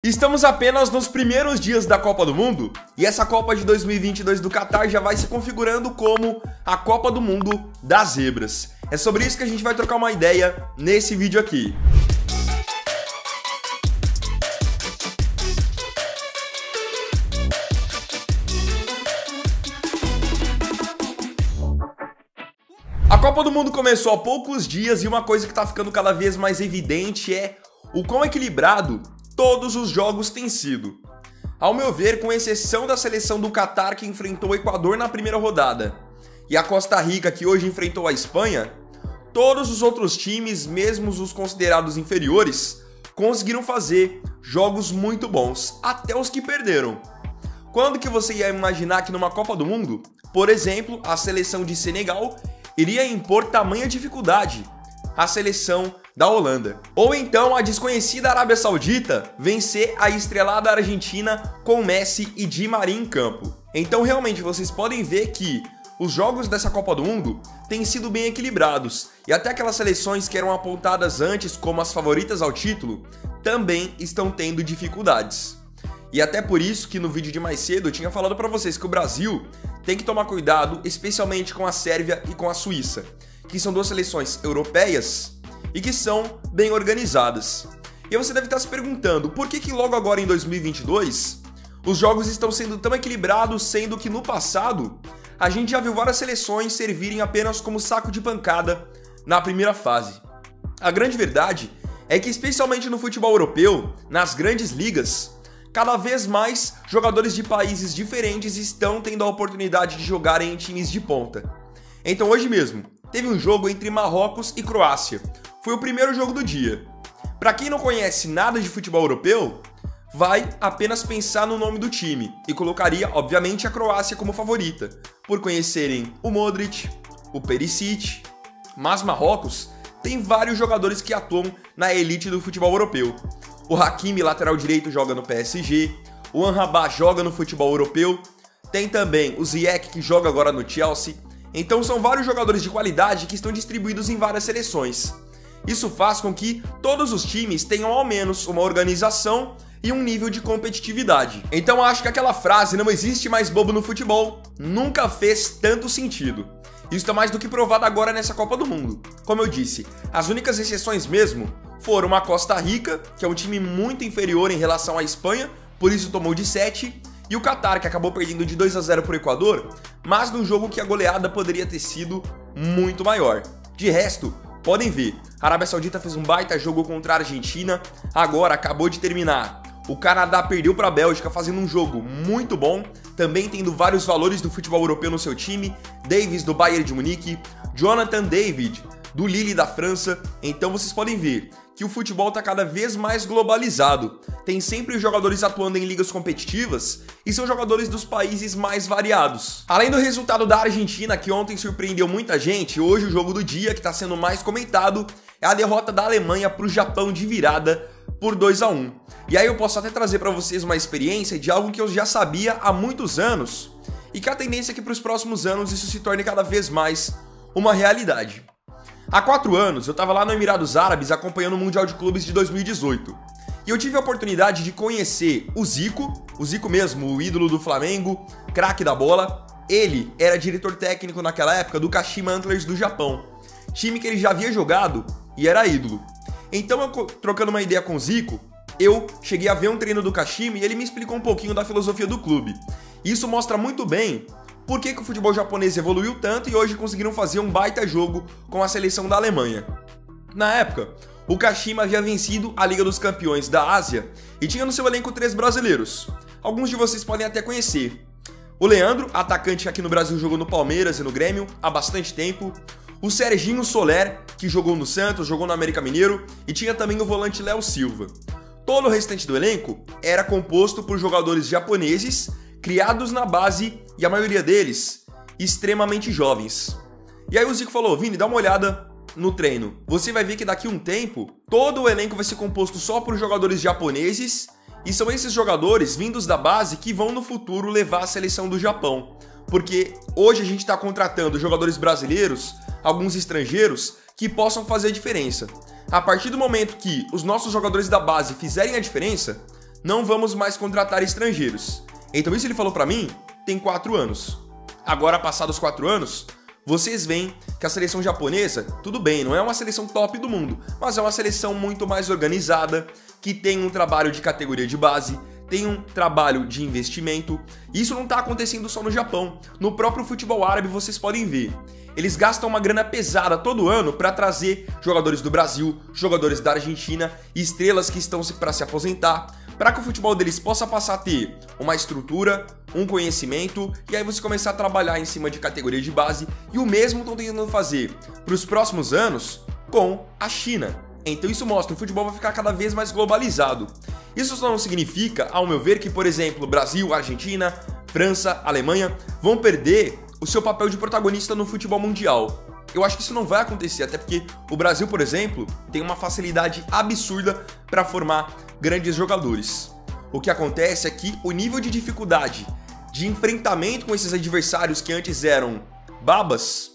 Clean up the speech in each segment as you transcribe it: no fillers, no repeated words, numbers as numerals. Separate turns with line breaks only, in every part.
Estamos apenas nos primeiros dias da Copa do Mundo e essa Copa de 2022 do Catar já vai se configurando como a Copa do Mundo das Zebras. É sobre isso que a gente vai trocar uma ideia nesse vídeo aqui. A Copa do Mundo começou há poucos dias e uma coisa que está ficando cada vez mais evidente é o quão equilibrado todos os jogos têm sido. Ao meu ver, com exceção da seleção do Catar que enfrentou o Equador na primeira rodada e a Costa Rica que hoje enfrentou a Espanha, todos os outros times, mesmo os considerados inferiores, conseguiram fazer jogos muito bons, até os que perderam. Quando que você ia imaginar que numa Copa do Mundo, por exemplo, a seleção de Senegal iria impor tamanha dificuldade à seleção da Holanda? Ou então a desconhecida Arábia Saudita vencer a estrelada Argentina com Messi e Di Maria em campo. Então realmente vocês podem ver que os jogos dessa Copa do Mundo têm sido bem equilibrados e até aquelas seleções que eram apontadas antes como as favoritas ao título também estão tendo dificuldades. E até por isso que no vídeo de mais cedo eu tinha falado para vocês que o Brasil tem que tomar cuidado, especialmente com a Sérvia e com a Suíça, que são duas seleções europeias e que são bem organizadas. E você deve estar se perguntando, por que logo agora em 2022 os jogos estão sendo tão equilibrados, sendo que no passado a gente já viu várias seleções servirem apenas como saco de pancada na primeira fase? A grande verdade é que, especialmente no futebol europeu, nas grandes ligas, cada vez mais jogadores de países diferentes estão tendo a oportunidade de jogarem em times de ponta. Então hoje mesmo, teve um jogo entre Marrocos e Croácia. Foi o primeiro jogo do dia. Para quem não conhece nada de futebol europeu, vai apenas pensar no nome do time e colocaria, obviamente, a Croácia como favorita, por conhecerem o Modric, o Perisic, mas Marrocos tem vários jogadores que atuam na elite do futebol europeu. O Hakimi, lateral direito, joga no PSG, o Amrabat joga no futebol europeu, tem também o Ziyech, que joga agora no Chelsea. Então são vários jogadores de qualidade que estão distribuídos em várias seleções. Isso faz com que todos os times tenham ao menos uma organização e um nível de competitividade. Então acho que aquela frase "não existe mais bobo no futebol" nunca fez tanto sentido. Isso está mais do que provado agora nessa Copa do Mundo. Como eu disse, as únicas exceções mesmo foram a Costa Rica, que é um time muito inferior em relação à Espanha, por isso tomou de 7, e o Catar, que acabou perdendo de 2-0 para o Equador, mas num jogo que a goleada poderia ter sido muito maior. De resto, podem ver, a Arábia Saudita fez um baita jogo contra a Argentina, agora acabou de terminar. O Canadá perdeu para a Bélgica fazendo um jogo muito bom, também tendo vários valores do futebol europeu no seu time, Davies do Bayern de Munique, Jonathan David do Lille da França. Então vocês podem ver que o futebol está cada vez mais globalizado. Tem sempre jogadores atuando em ligas competitivas e são jogadores dos países mais variados. Além do resultado da Argentina, que ontem surpreendeu muita gente, hoje o jogo do dia, que está sendo mais comentado, é a derrota da Alemanha para o Japão de virada por 2-1. E aí eu posso até trazer para vocês uma experiência de algo que eu já sabia há muitos anos e que a tendência é que para os próximos anos isso se torne cada vez mais uma realidade. Há 4 anos, eu estava lá no Emirados Árabes acompanhando o Mundial de Clubes de 2018. E eu tive a oportunidade de conhecer o Zico mesmo, o ídolo do Flamengo, craque da bola. Ele era diretor técnico naquela época do Kashima Antlers do Japão, time que ele já havia jogado e era ídolo. Então, eu trocando uma ideia com o Zico, eu cheguei a ver um treino do Kashima e ele me explicou um pouquinho da filosofia do clube. Isso mostra muito bem por que o futebol japonês evoluiu tanto e hoje conseguiram fazer um baita jogo com a seleção da Alemanha. Na época, o Kashima havia vencido a Liga dos Campeões da Ásia e tinha no seu elenco 3 brasileiros. Alguns de vocês podem até conhecer. O Leandro, atacante que aqui no Brasil jogou no Palmeiras e no Grêmio há bastante tempo. O Serginho Soler, que jogou no Santos, jogou no América Mineiro, e tinha também o volante Léo Silva. Todo o restante do elenco era composto por jogadores japoneses criados na base e a maioria deles extremamente jovens. E aí o Zico falou: Vini, dá uma olhada no treino. Você vai ver que daqui a um tempo todo o elenco vai ser composto só por jogadores japoneses e são esses jogadores vindos da base que vão no futuro levar a seleção do Japão. Porque hoje a gente está contratando jogadores brasileiros, alguns estrangeiros, que possam fazer a diferença. A partir do momento que os nossos jogadores da base fizerem a diferença, não vamos mais contratar estrangeiros. Então isso ele falou pra mim tem 4 anos. Agora, passados 4 anos, vocês veem que a seleção japonesa, tudo bem, não é uma seleção top do mundo, mas é uma seleção muito mais organizada, que tem um trabalho de categoria de base, tem um trabalho de investimento. Isso não está acontecendo só no Japão. No próprio futebol árabe vocês podem ver. Eles gastam uma grana pesada todo ano para trazer jogadores do Brasil, jogadores da Argentina, estrelas que estão para se aposentar, para que o futebol deles possa passar a ter uma estrutura, um conhecimento, e aí você começar a trabalhar em cima de categoria de base, e o mesmo estão tentando fazer para os próximos anos com a China. Então isso mostra que o futebol vai ficar cada vez mais globalizado. Isso só não significa, ao meu ver, que, por exemplo, Brasil, Argentina, França, Alemanha vão perder o seu papel de protagonista no futebol mundial. Eu acho que isso não vai acontecer, até porque o Brasil, por exemplo, tem uma facilidade absurda para formar grandes jogadores. O que acontece é que o nível de dificuldade de enfrentamento com esses adversários que antes eram babas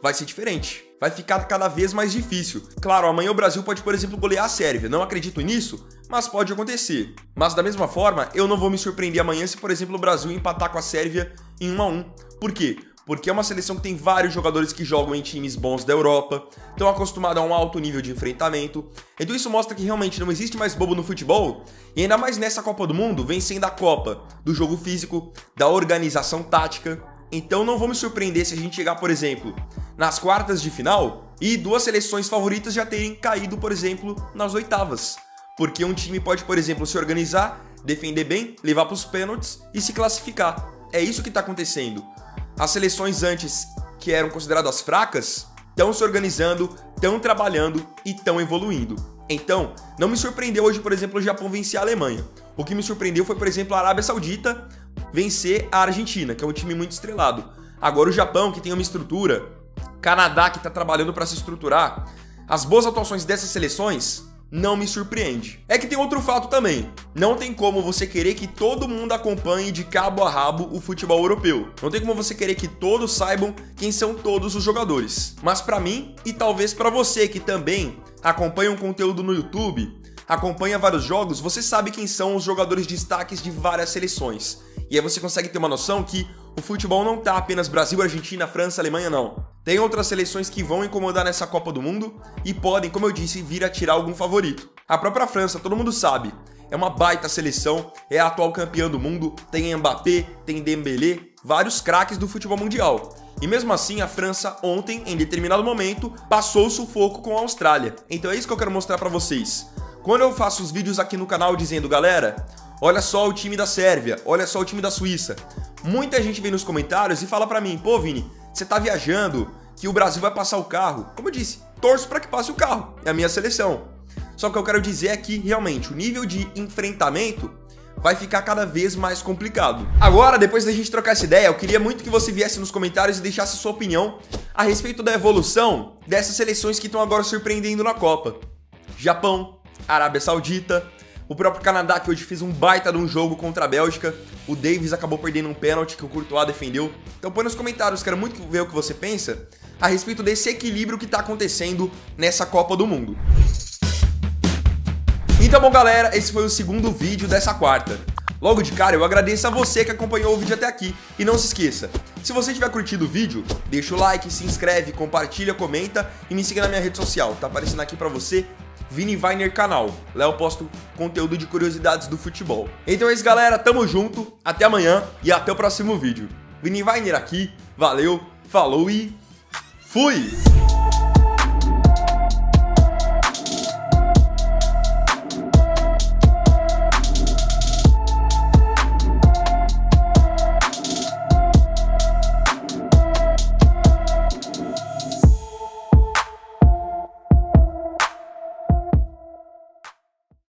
vai ser diferente. Vai ficar cada vez mais difícil. Claro, amanhã o Brasil pode, por exemplo, golear a Sérvia. Não acredito nisso, mas pode acontecer. Mas da mesma forma, eu não vou me surpreender amanhã se, por exemplo, o Brasil empatar com a Sérvia em 1-1. Por quê? Porque é uma seleção que tem vários jogadores que jogam em times bons da Europa, estão acostumados a um alto nível de enfrentamento. Então isso mostra que realmente não existe mais bobo no futebol, e ainda mais nessa Copa do Mundo, vencendo a Copa do jogo físico, da organização tática. Então não vou me surpreender se a gente chegar, por exemplo, nas quartas de final e 2 seleções favoritas já terem caído, por exemplo, nas oitavas. Porque um time pode, por exemplo, se organizar, defender bem, levar para os pênaltis e se classificar. É isso que está acontecendo. As seleções antes, que eram consideradas fracas, estão se organizando, estão trabalhando e estão evoluindo. Então, não me surpreendeu hoje, por exemplo, o Japão vencer a Alemanha. O que me surpreendeu foi, por exemplo, a Arábia Saudita vencer a Argentina, que é um time muito estrelado. Agora o Japão, que tem uma estrutura, Canadá, que está trabalhando para se estruturar, as boas atuações dessas seleções não me surpreende. É que tem outro fato também. Não tem como você querer que todo mundo acompanhe de cabo a rabo o futebol europeu. Não tem como você querer que todos saibam quem são todos os jogadores. Mas para mim, e talvez para você que também acompanha um conteúdo no YouTube, acompanha vários jogos, você sabe quem são os jogadores destaques de várias seleções. E aí você consegue ter uma noção que o futebol não tá apenas Brasil, Argentina, França, Alemanha, não. Tem outras seleções que vão incomodar nessa Copa do Mundo e podem, como eu disse, vir a tirar algum favorito. A própria França, todo mundo sabe, é uma baita seleção, é a atual campeã do mundo, tem Mbappé, tem Dembélé, vários craques do futebol mundial. E mesmo assim, a França ontem, em determinado momento, passou o sufoco com a Austrália. Então é isso que eu quero mostrar pra vocês. Quando eu faço os vídeos aqui no canal dizendo, galera, olha só o time da Sérvia, olha só o time da Suíça, muita gente vem nos comentários e fala pra mim, pô Vini, você tá viajando, que o Brasil vai passar o carro. Como eu disse, torço pra que passe o carro, é a minha seleção. Só que o que eu quero dizer é que, realmente, o nível de enfrentamento vai ficar cada vez mais complicado. Agora, depois da gente trocar essa ideia, eu queria muito que você viesse nos comentários e deixasse sua opinião a respeito da evolução dessas seleções que estão agora surpreendendo na Copa. Japão, Arábia Saudita, o próprio Canadá, que hoje fez um baita de um jogo contra a Bélgica. O Davis acabou perdendo um pênalti que o Courtois defendeu. Então põe nos comentários, quero muito ver o que você pensa a respeito desse equilíbrio que está acontecendo nessa Copa do Mundo. Então, bom galera, esse foi o segundo vídeo dessa quarta. Logo de cara, eu agradeço a você que acompanhou o vídeo até aqui. E não se esqueça, se você tiver curtido o vídeo, deixa o like, se inscreve, compartilha, comenta e me siga na minha rede social. Tá aparecendo aqui pra você, Vini Weiner Canal. Lá eu posto conteúdo de curiosidades do futebol. Então é isso, galera. Tamo junto. Até amanhã e até o próximo vídeo. Vini Weiner aqui. Valeu, falou e fui!